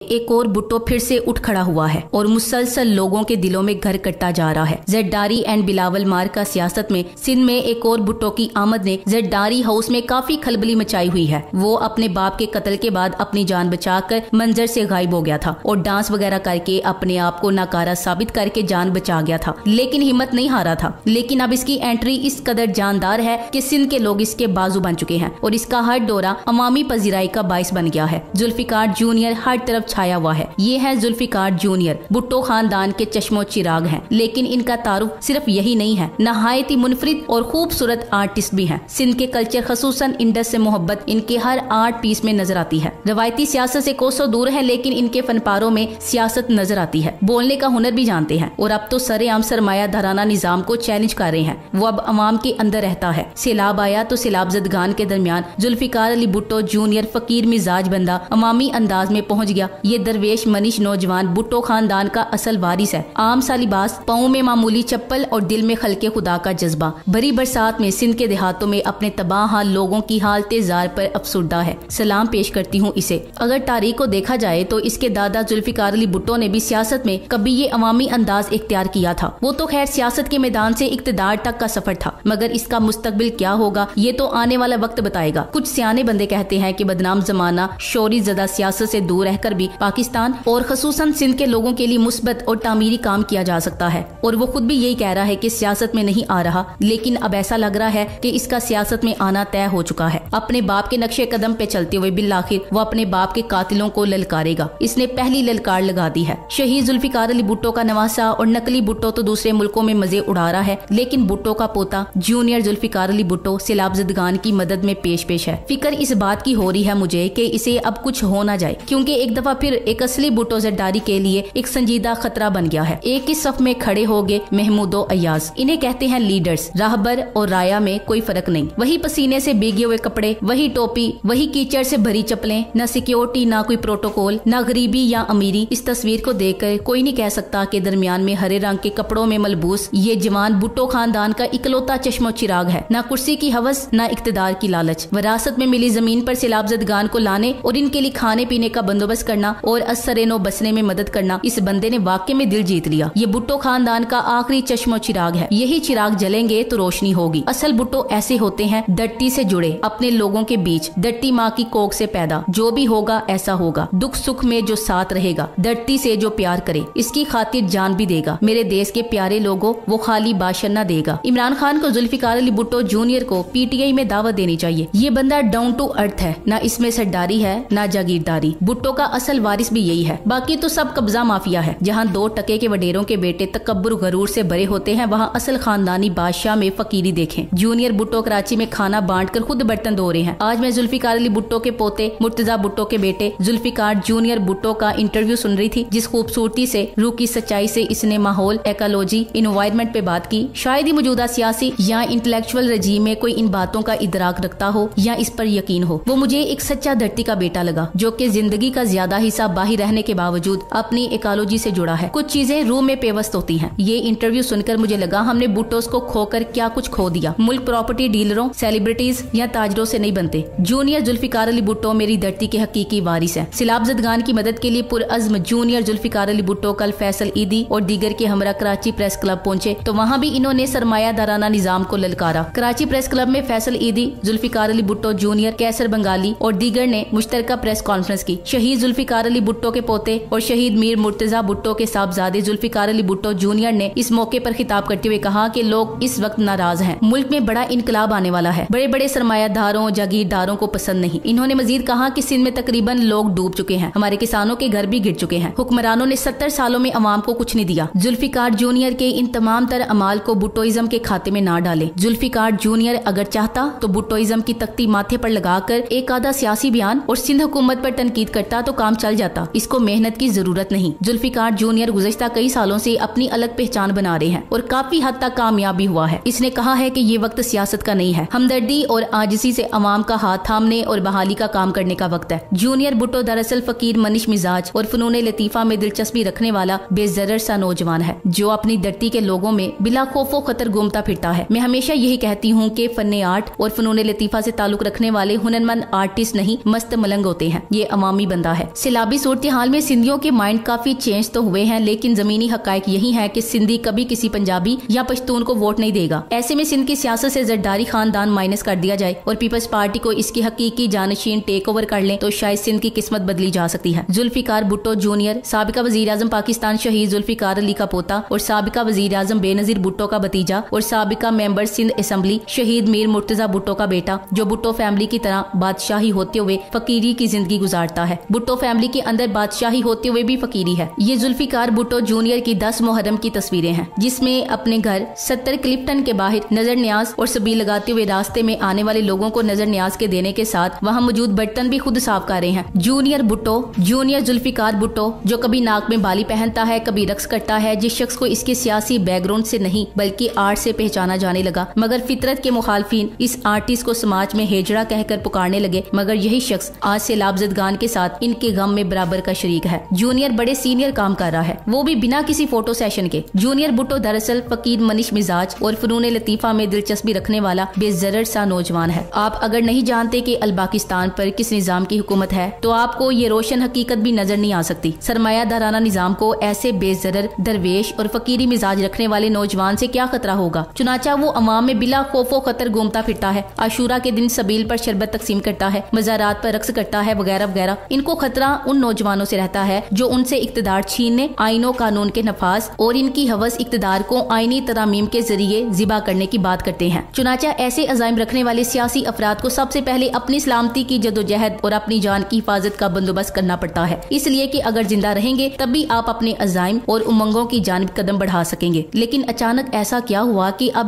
एक और भुट्टो फिर से उठ खड़ा हुआ है और मुसलसल लोगों के दिलों में घर करता जा रहा है। जरदारी एंड बिलावल मार्का सियासत में सिंध में एक और भुट्टो की आमद ने जरदारी हाउस में काफी खलबली मचाई हुई है। वो अपने बाप के कत्ल के बाद अपनी जान बचाकर मंजर से गायब हो गया था और डांस वगैरह करके अपने आप को नाकारा साबित करके जान बचा गया था, लेकिन हिम्मत नहीं हारा था। लेकिन अब इसकी एंट्री इस कदर जानदार है कि सिंध के लोग इसके बाजू बन चुके हैं और इसका हर दौरा अवामी पजीराई का बाइस बन गया है। जुल्फिकार जूनियर हर तरफ छाया हुआ है। ये है जुल्फिकार जूनियर, भुट्टो खानदान के चश्मो चिराग हैं, लेकिन इनका तारुफ सिर्फ यही नहीं है, नहायत ही मुनफरिद और खूबसूरत आर्टिस्ट भी हैं। सिंध के कल्चर खसूसन इंडस से मोहब्बत इनके हर आर्ट पीस में नजर आती है। रवायती सियासत से कोसों दूर है, लेकिन इनके फनपारों में सियासत नजर आती है। बोलने का हुनर भी जानते हैं और अब तो सरेआम सरमाया धाराना निजाम को चैलेंज कर रहे हैं। वो अब अवाम के अंदर रहता है। सैलाब आया तो सैलाब जदगान के दरमियान जुल्फिकार अली भुट्टो जूनियर फकीर मिजाज बंदा अवामी अंदाज में पहुंच गया। ये दरवेश मनीष नौजवान भुट्टो खानदान का असल वारिस है। आम सा लिबास, पाँव में मामूली चप्पल और दिल में खलके खुदा का जज्बा। भरी बरसात में सिंध के देहातों में अपने तबाह हाल लोगों की हालते जार पर अफसुर्दा है। सलाम पेश करती हूँ इसे। अगर तारीख को देखा जाए तो इसके दादा जुल्फिकार अली भुट्टो ने भी सियासत में कभी ये अवामी अंदाज इख्तियार किया था। वो तो खैर सियासत के मैदान से इक्तदार तक का सफर था, मगर इसका मुस्तकबिल क्या होगा ये तो आने वाला वक्त बताएगा। कुछ सियाने बंदे कहते हैं कि बदनाम जमाना शोरी ज़दा सियासत से दूर रहकर भी पाकिस्तान और खसूसन सिंध के लोगों के लिए मुस्बत और तामीरी काम किया जा सकता है। और वो खुद भी यही कह रहा है कि सियासत में नहीं आ रहा, लेकिन अब ऐसा लग रहा है कि इसका सियासत में आना तय हो चुका है। अपने बाप के नक्शे कदम पे चलते हुए बिल्लाखिर वो अपने बाप के कातिलों को ललकारेगा। इसने पहली ललकार लगा दी है। शहीद जुल्फिकार अली भुट्टो का नवासा और नकली भुट्टो तो दूसरे मुल्कों में मजे उड़ा रहा है, लेकिन भुट्टो का पोता जूनियर जुल्फिकार अली भुट्टो सैलाब जदगान की मदद में पेश है। फिक्र इस बात की हो रही है मुझे कि इसे अब कुछ हो ना जाए, क्योंकि एक दफा फिर एक असली भुट्टो जरदारी के लिए एक संजीदा खतरा बन गया है। एक ही सफ में खड़े हो गए महमूदो अयाज। इन्हें कहते हैं लीडर्स। राहबर और राया में कोई फर्क नहीं। वही पसीने से भीगे हुए कपड़े, वही टोपी, वही कीचड़ से भरी चप्पलें। न सिक्योरिटी, ना कोई प्रोटोकॉल, ना गरीबी या अमीरी। इस तस्वीर को देखकर कोई नहीं कह सकता कि दरमियान में हरे रंग के कपड़ों में मलबूस ये जवान भुट्टो खानदान का इकलौता चश्मो चिराग है। ना कुर्सी की हवस, ना इक्तदार की लालच। विरासत में मिली जमीन पर सैलाब जदगान को लाने और इनके लिए खाने पीने का बंदोबस्त करना और असरेनो बसने में मदद करना, इस बंदे ने वाकई में दिल जीत लिया। ये भुट्टो खानदान का आखिरी चश्मो चिराग है। यही चिराग जलेंगे तो रोशनी होगी। असल भुट्टो ऐसे होते हैं, धरती से जुड़े, अपने लोगों के बीच, धरती माँ की कोख से पैदा। जो भी होगा ऐसा होगा, दुख सुख में जो साथ रहेगा, धरती से जो प्यार करे, इसकी खातिर जान भी देगा। मेरे देश के प्यारे लोगों, वो खाली भाषण न देगा। इमरान खान को जुल्फिकार अली भुट्टो जूनियर को पीटीआई में दावत देनी चाहिए। ये बंदा डाउन टू अर्थ है, ना इसमें सरदारी है ना जागीरदारी। भुट्टो का असल वारिस भी यही है। बाकी तो सब कब्जा माफिया है। जहाँ 2 टके के वडेरों के बेटे तकब्बुर गरूर से भरे होते हैं, वहाँ असल खानदानी बादशाह में फकीरी देखें। जूनियर भुट्टो कराची में खाना बांटकर खुद बर्तन धो रहे हैं। आज मैं जुल्फिकार अली भुट्टो के पोते मुर्तजा भुट्टो के बेटे जुल्फिकार जूनियर भुट्टो का इंटरव्यू सुन रही थी। जिस खूबसूरती से, रूह की सच्चाई से इसने माहौल, एकोलॉजी, इन्वायरमेंट पे बात की, शायद ही मौजूदा सियासी या इंटेलेक्चुअल रजीम में कोई इन बातों का इदराक रखता हो या इस पर यकीन हो। वो मुझे एक सच्चा धरती का बेटा लगा, जो कि जिंदगी का ज्यादा हिस्सा बाहर रहने के बावजूद अपनी इकोलॉजी से जुड़ा है। कुछ चीजें रूह में पेवस्त होती हैं। ये इंटरव्यू सुनकर मुझे लगा हमने भुट्टोस को खोकर क्या कुछ खो दिया। मुल्क प्रॉपर्टी डीलरों, सेलिब्रिटीज या ताजरों से नहीं बनते। जूनियर जुल्फिकार अली भुट्टो मेरी धरती के हकीकी वारिस है। सैलाब जदगान की मदद के लिए पुरअज़्म जूनियर जुल्फिकार अली भुट्टो कल फैसल ईदी और दीगर के हमरा कराची प्रेस क्लब पहुंचे, तो वहाँ भी इन्होंने सरमायादाराना निजाम को ललकारा। कराची प्रेस क्लब में फैसल ईदी, जुल्फिकार अली भुट्टो जूनियर, कैसर बंगाली और दीगर ने मुश्तरका प्रेस कॉन्फ्रेंस की। शहीद जुल्फिकार अली भुट्टो के पोते और शहीद मीर मुर्तजा भुट्टो के साहबजादे जुल्फिकार अली भुट्टो जूनियर ने इस मौके पर खिताब करते हुए कहा कि लोग इस वक्त नाराज हैं। मुल्क में बड़ा इनकलाब आने वाला है। बड़े बड़े सरमायादारों, जागीरदारों को पसंद नहीं। इन्होंने मजीद कहा कि सिंध में तकरीबन लोग डूब चुके हैं। हमारे किसानों के घर भी गिर चुके हैं। हुक्मरानों ने 70 सालों में अवाम को कुछ नहीं दिया। जुल्फिकार जूनियर के इन तमाम तर अमाल को भुट्टोइज्म के खाते में ना डालें। जुल्फिकार जूनियर अगर चाहता तो भुट्टोइज्म की तख्ती माथे पर लगाकर एक आधा सियासी बयान और सिंध हुकूमत पर तनकीद करता तो काम चल जाता। इसको मेहनत की जरूरत नहीं। जुल्फिकार जूनियर गुज़श्ता कई सालों से अपनी अलग पहचान बना रहे हैं और काफी हद तक कामयाब भी हुआ है। इसने कहा है कि ये वक्त सियासत का नहीं है, हमदर्दी और आजिज़ी से अवाम का हाथ थामने और बहाली का काम करने का वक्त है। जूनियर भुट्टो दरअसल फकीर मनीष मिजाज और फनून लतीफा में दिलचस्पी रखने वाला बेजरर सा नौजवान है, जो अपनी धरती के लोगों में बिला खौफो खतर घूमता फिरता है। मैं हमेशा यही कहती हूँ कि फन्ने आर्ट और फनून लतीफा से ताल्लुक रखने वाले हुनरमंद आर्टिस्ट नहीं, मस्त मलंग होते हैं। ये अवामी बंदा है। सैलाबी सूरत हाल में सिंधियों के माइंड काफी चेंज तो हुए हैं, लेकिन जमीनी हकायक यही है कि सिंधी कभी किसी पंजाबी या पश्तून को वोट नहीं देगा। ऐसे में सिंध की सियासत से जरदारी खानदान माइनस कर दिया जाए और पीपल्स पार्टी को इसकी हकीकी जानशीन टेक ओवर कर ले तो शायद सिंध की किस्मत बदली जा सकती है। जुल्फिकार भुट्टो जूनियर, साबिका वजीर आजम पाकिस्तान शहीद जुल्फिकार अली का पोता और साबिका वजीर आजम बेनजीर भुट्टो का भतीजा और साबिका मेंबर सिंध असेंबली शहीद मीर मुर्तजा भुट्टो का बेटा, जो भुट्टो फैमिली की तरह बादशाही होते हुए फकीरी की जिंदगी गुजारता है। भुट्टो फैमिली के अंदर बादशाही होते हुए भी फकीरी है। ये जुल्फिकार भुट्टो जूनियर की 10 मुहर्रम की तस्वीरें हैं, जिसमें अपने घर 70 क्लिफ्टन के बाहर नजर न्याज और सबील लगाते हुए रास्ते में आने वाले लोगों को नजर न्याज के देने के साथ वहाँ मौजूद बर्तन भी खुद साफ कर रहे हैं। जूनियर भुट्टो, जूनियर जुल्फिकार भुट्टो, जो कभी नाक में बाली पहनता है, कभी रक्स करता है, जिस शख्स को इसके सियासी बैकग्राउंड से नहीं बल्कि आर्ट से पहचाना जाने लगा, मगर फितरत के मुखालफिन इस आर्टिस्ट को समाज में हेजड़ा कहकर पुकारने लगे, मगर यही शख्स आज से लाभजदगान के साथ इनके गम में बराबर का शरीक है। जूनियर बड़े सीनियर काम कर रहा है, वो भी बिना किसी फोटो सेशन के। जूनियर भुट्टो दरअसल फकीर मनीष मिजाज और फनून लतीफा में दिलचस्पी रखने वाला बेजरर सा नौजवान है। आप अगर नहीं जानते कि अल पाकिस्तान पर किस निजाम की हुकूमत है तो आपको ये रोशन हकीकत भी नजर नहीं आ सकती। सरमायादाराना निजाम को ऐसे बेजरर, दरवेश और फकीरी मिजाज रखने वाले नौजवान से क्या खतरा होगा। चुनाचा वो अवाम में बिला खौफो खतर घूमता फिरता है, आशूरा के दिन सबील पर शरबत तकसीम करता है, मज़ारात पर रक्स करता है, वगैरह वगैरह। इनको खतरा उन नौजवानों से रहता है जो उनसे इक्तदार छीनने, आईनों कानून के नफाज और इनकी हवस इक्तदार को आईनी तरामीम के जरिए जिबा करने की बात करते हैं। चुनाचा ऐसे अज़ाइम रखने वाले सियासी अफराद को सबसे पहले अपनी सलामती की जदोजहद और अपनी जान की हिफाजत का बंदोबस्त करना पड़ता है, इसलिए कि अगर जिंदा रहेंगे तभी आप अपने अज़ाइम और उमंगों की जानिब कदम बढ़ा सकेंगे। लेकिन अचानक ऐसा क्या हुआ कि अब